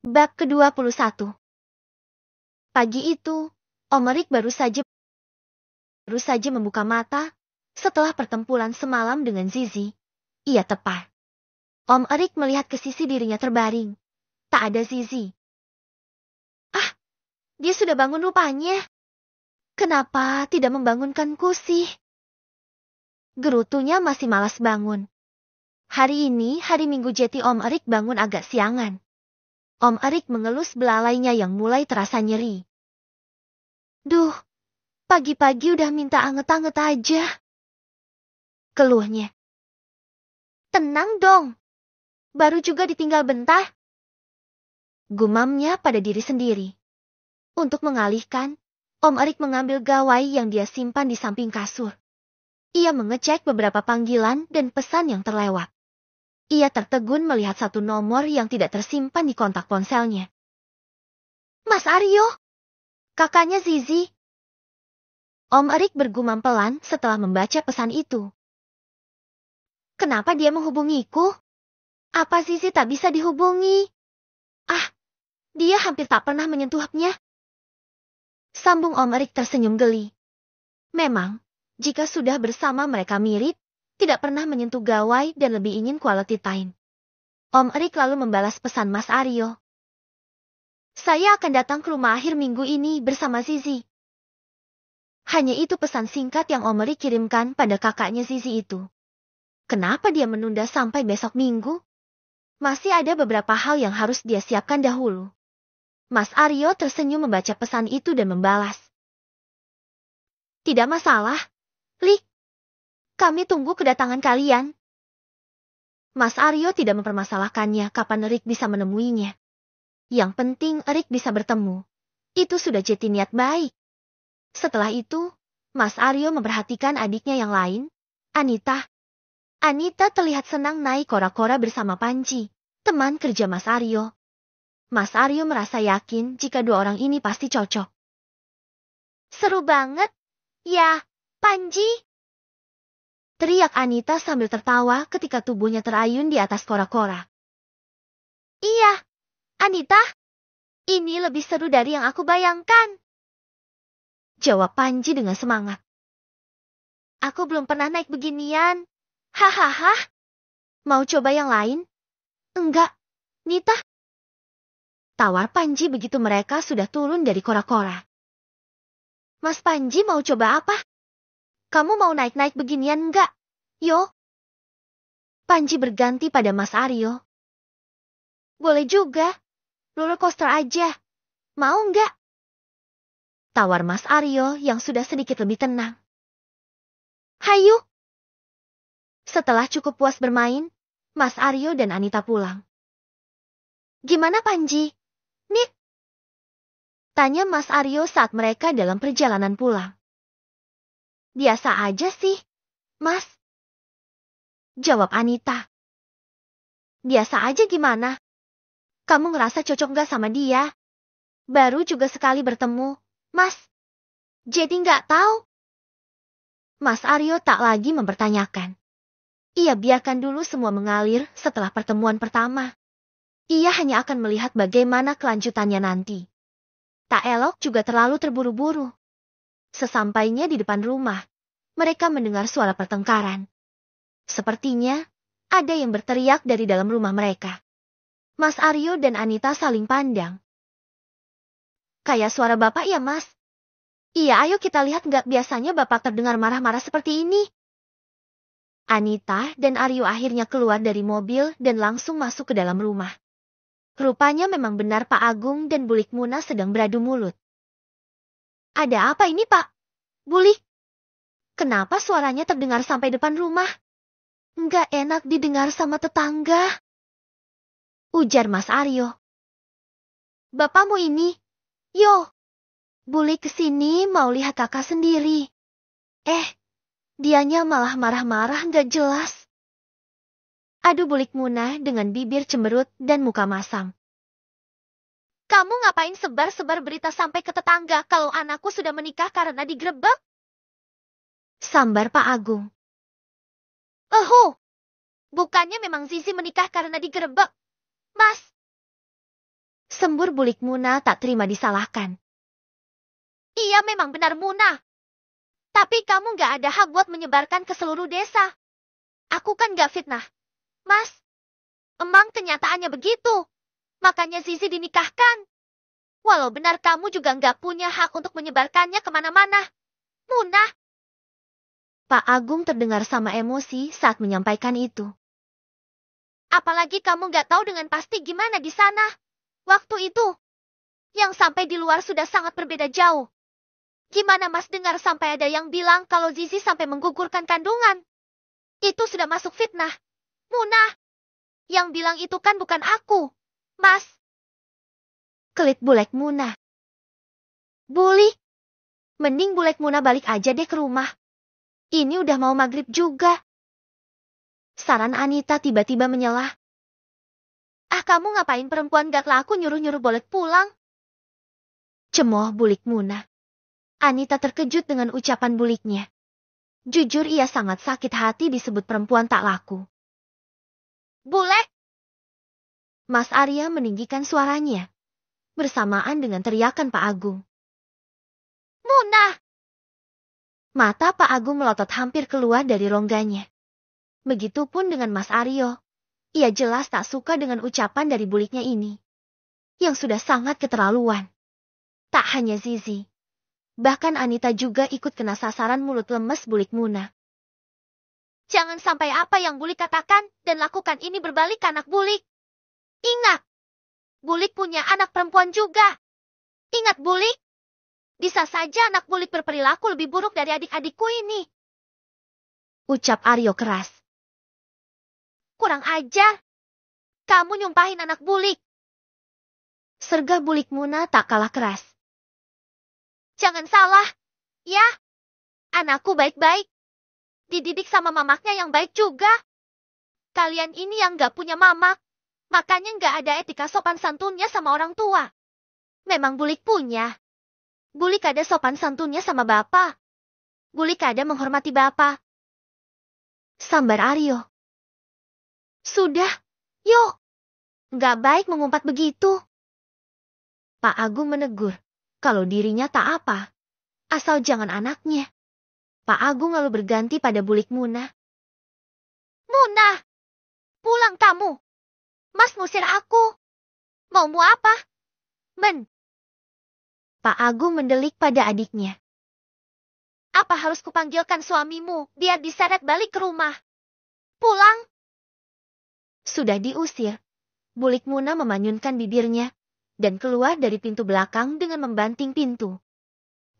Bab ke-21. Pagi itu, Om Erik baru saja membuka mata setelah pertempuran semalam dengan Zizi. Ia tepar. Om Erik melihat ke sisi dirinya terbaring. Tak ada Zizi. Ah, dia sudah bangun rupanya. Kenapa tidak membangunkanku sih? Gerutunya masih malas bangun. Hari ini hari Minggu, jadi Om Erik bangun agak siangan. Om Erik mengelus belalainya yang mulai terasa nyeri. Duh, pagi-pagi udah minta anget-anget aja. Keluhnya. Tenang dong. Baru juga ditinggal bentar. Gumamnya pada diri sendiri. Untuk mengalihkan, Om Erik mengambil gawai yang dia simpan di samping kasur. Ia mengecek beberapa panggilan dan pesan yang terlewat. Ia tertegun melihat satu nomor yang tidak tersimpan di kontak ponselnya. Mas Aryo, kakaknya Zizi. Om Erik bergumam pelan setelah membaca pesan itu. Kenapa dia menghubungiku? Apa Zizi tak bisa dihubungi? Ah, dia hampir tak pernah menyentuhnya. Sambung Om Erik tersenyum geli. Memang, jika sudah bersama mereka mirip, tidak pernah menyentuh gawai dan lebih ingin quality time. Om Erik lalu membalas pesan Mas Aryo. Saya akan datang ke rumah akhir minggu ini bersama Zizi. Hanya itu pesan singkat yang Om Erik kirimkan pada kakaknya Zizi itu. Kenapa dia menunda sampai besok minggu? Masih ada beberapa hal yang harus dia siapkan dahulu. Mas Aryo tersenyum membaca pesan itu dan membalas. Tidak masalah, Lik. Kami tunggu kedatangan kalian. Mas Aryo tidak mempermasalahkannya kapan Erik bisa menemuinya. Yang penting Erik bisa bertemu. Itu sudah jadi niat baik. Setelah itu, Mas Aryo memperhatikan adiknya yang lain, Anita. Anita terlihat senang naik kora-kora bersama Panji, teman kerja Mas Aryo. Mas Aryo merasa yakin jika dua orang ini pasti cocok. Seru banget, ya, Panji. Teriak Anita sambil tertawa ketika tubuhnya terayun di atas kora-kora. Iya, Anita, ini lebih seru dari yang aku bayangkan. Jawab Panji dengan semangat. Aku belum pernah naik beginian. Hahaha. Mau coba yang lain? Enggak, Nita. Tawar Panji begitu mereka sudah turun dari kora-kora. Mas Panji mau coba apa? Kamu mau naik-naik beginian enggak? Yo. Panji berganti pada Mas Aryo. Boleh juga. Roller coaster aja. Mau enggak? Tawar Mas Aryo yang sudah sedikit lebih tenang. Hayu. Setelah cukup puas bermain, Mas Aryo dan Anita pulang. Gimana Panji? Nih. Tanya Mas Aryo saat mereka dalam perjalanan pulang. Biasa aja sih, Mas. Jawab Anita. Biasa aja gimana? Kamu ngerasa cocok gak sama dia? Baru juga sekali bertemu, Mas. Jadi gak tahu. Mas Aryo tak lagi mempertanyakan. Ia biarkan dulu semua mengalir setelah pertemuan pertama. Ia hanya akan melihat bagaimana kelanjutannya nanti. Tak elok juga terlalu terburu-buru. Sesampainya di depan rumah, mereka mendengar suara pertengkaran. Sepertinya, ada yang berteriak dari dalam rumah mereka. Mas Aryo dan Anita saling pandang. Kayak suara bapak ya, Mas? Iya, ayo kita lihat, nggak biasanya bapak terdengar marah-marah seperti ini. Anita dan Aryo akhirnya keluar dari mobil dan langsung masuk ke dalam rumah. Rupanya memang benar Pak Agung dan Bulik Muna sedang beradu mulut. Ada apa ini, Pak? Bulik? Kenapa suaranya terdengar sampai depan rumah? Nggak enak didengar sama tetangga. Ujar Mas Aryo. Bapakmu ini? Yo. Bulik kesini mau lihat kakak sendiri. Dianya malah marah-marah nggak jelas. Aduh, Bulik Muna dengan bibir cemberut dan muka masam. Kamu ngapain sebar-sebar berita sampai ke tetangga kalau anakku sudah menikah karena digerebek? Sambar Pak Agung. Bukannya memang Zizi menikah karena digerebek, Mas? Sembur bulik Muna tak terima disalahkan. Iya memang benar Muna. Tapi kamu gak ada hak buat menyebarkan ke seluruh desa. Aku kan gak fitnah. Mas, emang kenyataannya begitu. Makanya Zizi dinikahkan. Walau benar kamu juga gak punya hak untuk menyebarkannya kemana-mana. Muna. Pak Agung terdengar sama emosi saat menyampaikan itu. Apalagi kamu gak tahu dengan pasti gimana di sana. Waktu itu. Yang sampai di luar sudah sangat berbeda jauh. Gimana Mas dengar sampai ada yang bilang kalau Zizi sampai menggugurkan kandungan? Itu sudah masuk fitnah. Muna. Yang bilang itu kan bukan aku. Mas. Kelit Bulek Muna. Bulik. Mending Bulek Muna balik aja deh ke rumah. Ini udah mau maghrib juga. Saran Anita tiba-tiba menyelah. Ah kamu ngapain perempuan gak laku nyuruh-nyuruh Bulek pulang? Cemoh Bulik Muna. Anita terkejut dengan ucapan buliknya. Jujur ia sangat sakit hati disebut perempuan tak laku. Bulek! Mas Arya meninggikan suaranya. Bersamaan dengan teriakan Pak Agung. Muna! Mata Pak Agung melotot hampir keluar dari rongganya. Begitupun dengan Mas Aryo. Ia jelas tak suka dengan ucapan dari buliknya ini. Yang sudah sangat keterlaluan. Tak hanya Zizi. Bahkan Anita juga ikut kena sasaran mulut lemes bulik Muna. Jangan sampai apa yang bulik katakan dan lakukan ini berbalik ke anak bulik. Ingat, bulik punya anak perempuan juga. Ingat bulik, bisa saja anak bulik berperilaku lebih buruk dari adik-adikku ini. Ucap Aryo keras. Kurang ajar. Kamu nyumpahin anak bulik. Sergah bulik Muna tak kalah keras. Jangan salah, ya. Anakku baik-baik. Dididik sama mamaknya yang baik juga. Kalian ini yang gak punya mamak. Makanya gak ada etika sopan santunnya sama orang tua. Memang bulik punya. Bulik ada sopan santunnya sama bapak. Bulik ada menghormati bapak. Sambar Aryo. Sudah, yuk. Gak baik mengumpat begitu. Pak Agung menegur. Kalau dirinya tak apa. Asal jangan anaknya. Pak Agung lalu berganti pada bulik Muna. Muna! Pulang kamu. Mas ngusir aku. Maumu apa? Pak Agung mendelik pada adiknya. Apa harus kupanggilkan suamimu biar diseret balik ke rumah? Pulang. Sudah diusir. Bulik Muna memanyunkan bibirnya dan keluar dari pintu belakang dengan membanting pintu.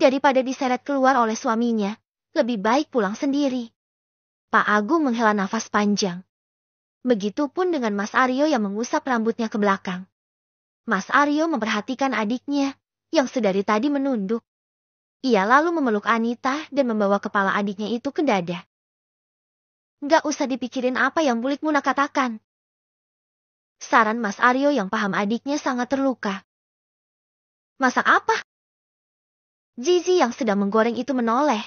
Daripada diseret keluar oleh suaminya, lebih baik pulang sendiri. Pak Agung menghela nafas panjang. Begitupun dengan Mas Aryo yang mengusap rambutnya ke belakang. Mas Aryo memperhatikan adiknya yang sedari tadi menunduk. Ia lalu memeluk Anita dan membawa kepala adiknya itu ke dada. Gak usah dipikirin apa yang Bulik Muna katakan. Saran Mas Aryo yang paham adiknya sangat terluka. Masak apa? Zizi yang sedang menggoreng itu menoleh.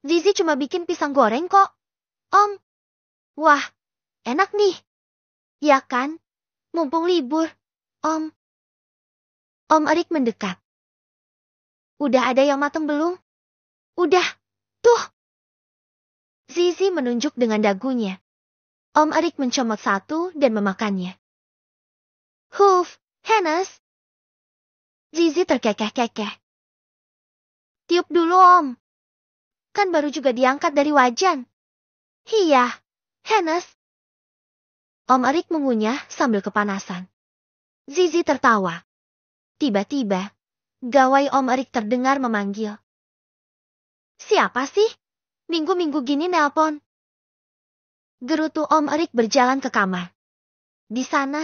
Zizi cuma bikin pisang goreng kok, Om. Wah, enak nih. Ya kan? Mumpung libur, Om. Om Erik mendekat. Udah ada yang mateng belum? Udah, tuh. Zizi menunjuk dengan dagunya. Om Erik mencomot satu dan memakannya. Huf, Hennes. Zizi terkekeh-kekeh. Tiup dulu Om. Kan baru juga diangkat dari wajan. Iya, Hennes. Om Erik mengunyah sambil kepanasan. Zizi tertawa. Tiba-tiba, gawai Om Erik terdengar memanggil. Siapa sih? Minggu-minggu gini nelpon. Gerutu Om Erik berjalan ke kamar. Di sana,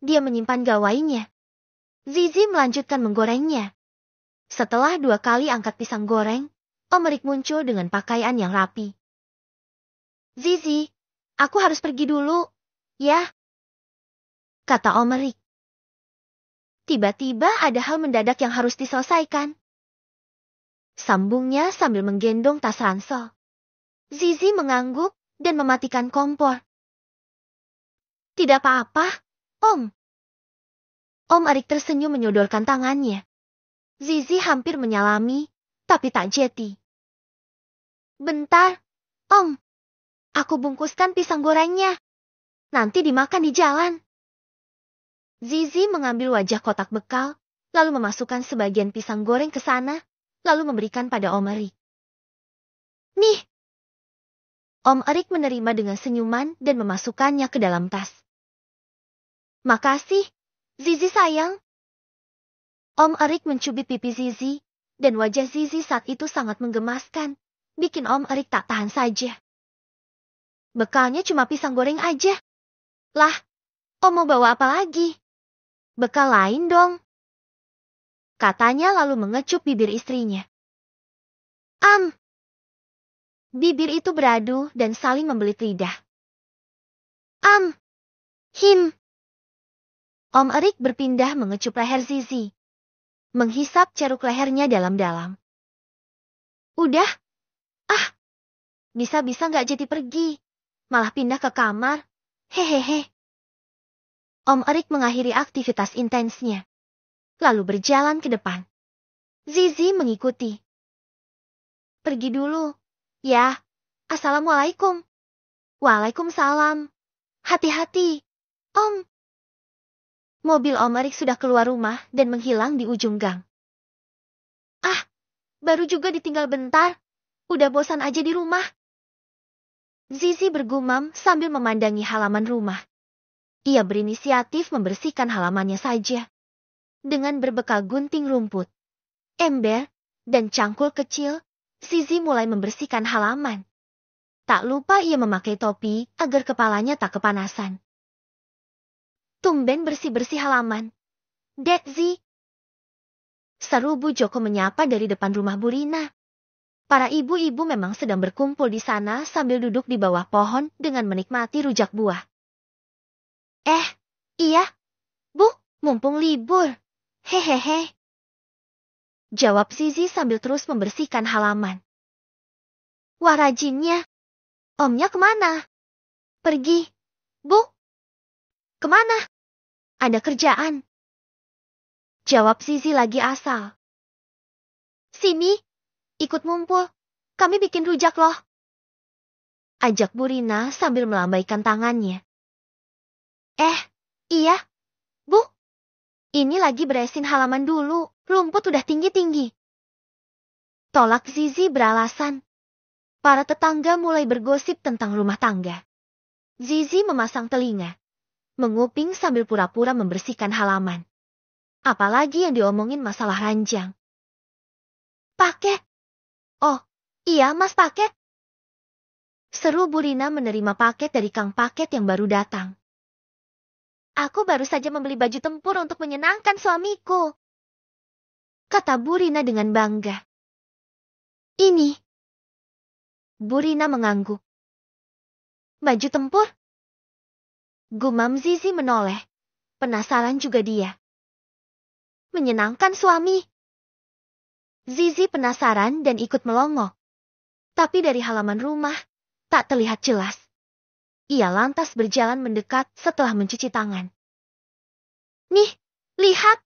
dia menyimpan gawainya. Zizi melanjutkan menggorengnya. Setelah 2 kali angkat pisang goreng, Om Erik muncul dengan pakaian yang rapi. Zizi, aku harus pergi dulu, ya? Kata Om Erik. Tiba-tiba ada hal mendadak yang harus diselesaikan. Sambungnya sambil menggendong tas ransel. Zizi mengangguk dan mematikan kompor. Tidak apa-apa, Om. Om Erik tersenyum menyodorkan tangannya. Zizi hampir menyalami, tapi tak jadi. Bentar, Om. Aku bungkuskan pisang gorengnya. Nanti dimakan di jalan. Zizi mengambil wajah kotak bekal, lalu memasukkan sebagian pisang goreng ke sana, lalu memberikan pada Om Erik. Nih. Om Erik menerima dengan senyuman dan memasukkannya ke dalam tas. Makasih, Zizi sayang. Om Erik mencubit pipi Zizi, dan wajah Zizi saat itu sangat menggemaskan, bikin Om Erik tak tahan saja. Bekalnya cuma pisang goreng aja. Lah, Om mau bawa apa lagi? Bekal lain dong. Katanya lalu mengecup bibir istrinya. Bibir itu beradu dan saling membelit lidah. Him. Om Erik berpindah mengecup leher Zizi. Menghisap ceruk lehernya dalam-dalam. Udah. Bisa-bisa gak jadi pergi. Malah pindah ke kamar. Hehehe. Om Erik mengakhiri aktivitas intensnya. Lalu berjalan ke depan. Zizi mengikuti. Pergi dulu. Ya. Assalamualaikum. Waalaikumsalam. Hati-hati. Om. Mobil Om Erik sudah keluar rumah dan menghilang di ujung gang. Baru juga ditinggal bentar. Udah bosan aja di rumah. Zizi bergumam sambil memandangi halaman rumah. Ia berinisiatif membersihkan halamannya saja. Dengan berbekal gunting rumput, ember, dan cangkul kecil, Zizi mulai membersihkan halaman. Tak lupa ia memakai topi agar kepalanya tak kepanasan. Tumben bersih-bersih halaman. Dek Zi. Seru Bu Joko menyapa dari depan rumah Bu Rina. Para ibu-ibu memang sedang berkumpul di sana sambil duduk di bawah pohon dengan menikmati rujak buah. Iya, Bu, mumpung libur. Hehehe. Jawab Zizi sambil terus membersihkan halaman. Wah rajinnya. Omnya kemana? Pergi. Bu. Kemana? Ada kerjaan. Jawab Zizi lagi asal. Sini, ikut ngumpul. Kami bikin rujak loh. Ajak Bu Rina sambil melambaikan tangannya. Iya, Bu. Ini lagi beresin halaman dulu, rumput udah tinggi-tinggi. Tolak Zizi beralasan. Para tetangga mulai bergosip tentang rumah tangga. Zizi memasang telinga. Menguping sambil pura-pura membersihkan halaman. Apalagi yang diomongin masalah ranjang. Paket. Oh, iya Mas paket. Seru Bu Rina menerima paket dari Kang Paket yang baru datang. Aku baru saja membeli baju tempur untuk menyenangkan suamiku. Kata Bu Rina dengan bangga. Ini. Bu Rina mengangguk. Baju tempur? Gumam Zizi menoleh. Penasaran juga dia. Menyenangkan suami. Zizi penasaran dan ikut melongok. Tapi dari halaman rumah, tak terlihat jelas. Ia lantas berjalan mendekat setelah mencuci tangan. Nih, lihat.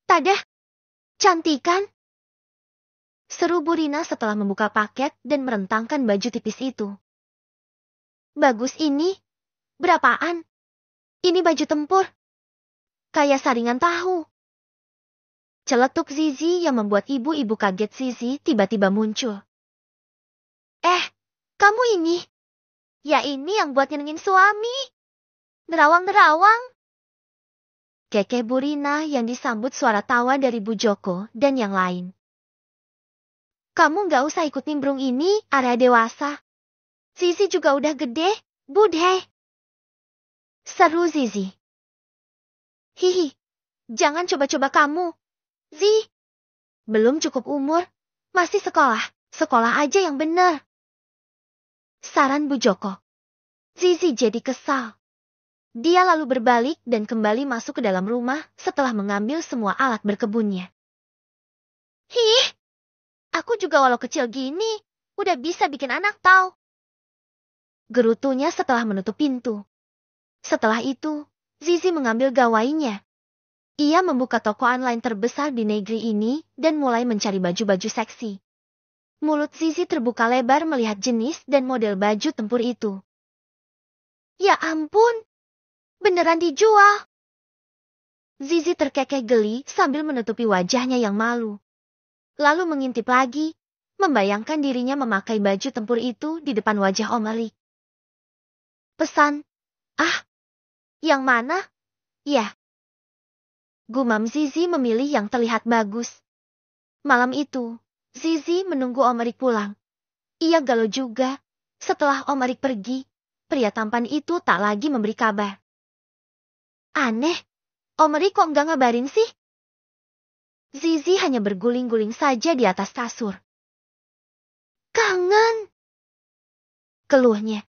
Tada. Cantik kan? Seru Bu Rina setelah membuka paket dan merentangkan baju tipis itu. Bagus ini. Berapaan? Ini baju tempur. Kayak saringan tahu. Celetuk Zizi yang membuat ibu-ibu kaget. Zizi tiba-tiba muncul. Kamu ini? Ya ini yang buat nyenengin suami. Nerawang-nerawang. Keke Bu Rina yang disambut suara tawa dari Bu Joko dan yang lain. Kamu gak usah ikut nimbrung ini, area dewasa. Zizi juga udah gede, Budhe. Seru Zizi. Hihi, jangan coba-coba kamu. Zi, belum cukup umur, masih sekolah aja yang bener. Saran Bu Joko. Zizi jadi kesal. Dia lalu berbalik dan kembali masuk ke dalam rumah setelah mengambil semua alat berkebunnya. Aku juga walau kecil gini, udah bisa bikin anak tahu. Gerutunya setelah menutup pintu. Setelah itu, Zizi mengambil gawainya. Ia membuka toko online terbesar di negeri ini dan mulai mencari baju-baju seksi. Mulut Zizi terbuka lebar melihat jenis dan model baju tempur itu. Ya ampun, beneran dijual. Zizi terkekeh geli sambil menutupi wajahnya yang malu. Lalu mengintip lagi, membayangkan dirinya memakai baju tempur itu di depan wajah Om Erik. Pesan, yang mana? Ya. Gumam Zizi memilih yang terlihat bagus. Malam itu, Zizi menunggu Om Erik pulang. Ia galau juga. Setelah Om Erik pergi, pria tampan itu tak lagi memberi kabar. Aneh, Om Erik kok nggak ngabarin sih? Zizi hanya berguling-guling saja di atas kasur. Kangen, keluhnya.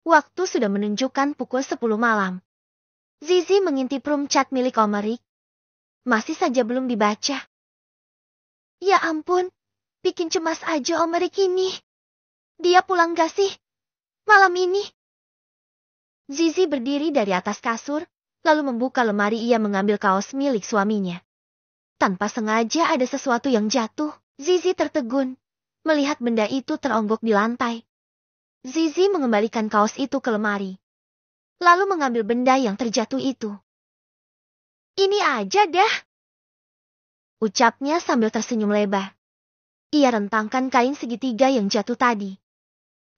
Waktu sudah menunjukkan pukul 10 malam. Zizi mengintip room chat milik Om Erik. Masih saja belum dibaca. Ya ampun, bikin cemas aja Om Erik ini. Dia pulang gak sih malam ini? Zizi berdiri dari atas kasur, lalu membuka lemari. Ia mengambil kaos milik suaminya. Tanpa sengaja ada sesuatu yang jatuh. Zizi tertegun, melihat benda itu teronggok di lantai. Zizi mengembalikan kaos itu ke lemari. Lalu mengambil benda yang terjatuh itu. Ini aja dah, ucapnya sambil tersenyum lebar. Ia rentangkan kain segitiga yang jatuh tadi.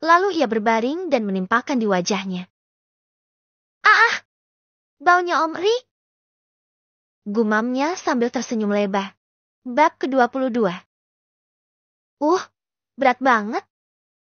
Lalu ia berbaring dan menimpakan di wajahnya. Baunya Om Erik, gumamnya sambil tersenyum lebar. Bab ke-22. Berat banget.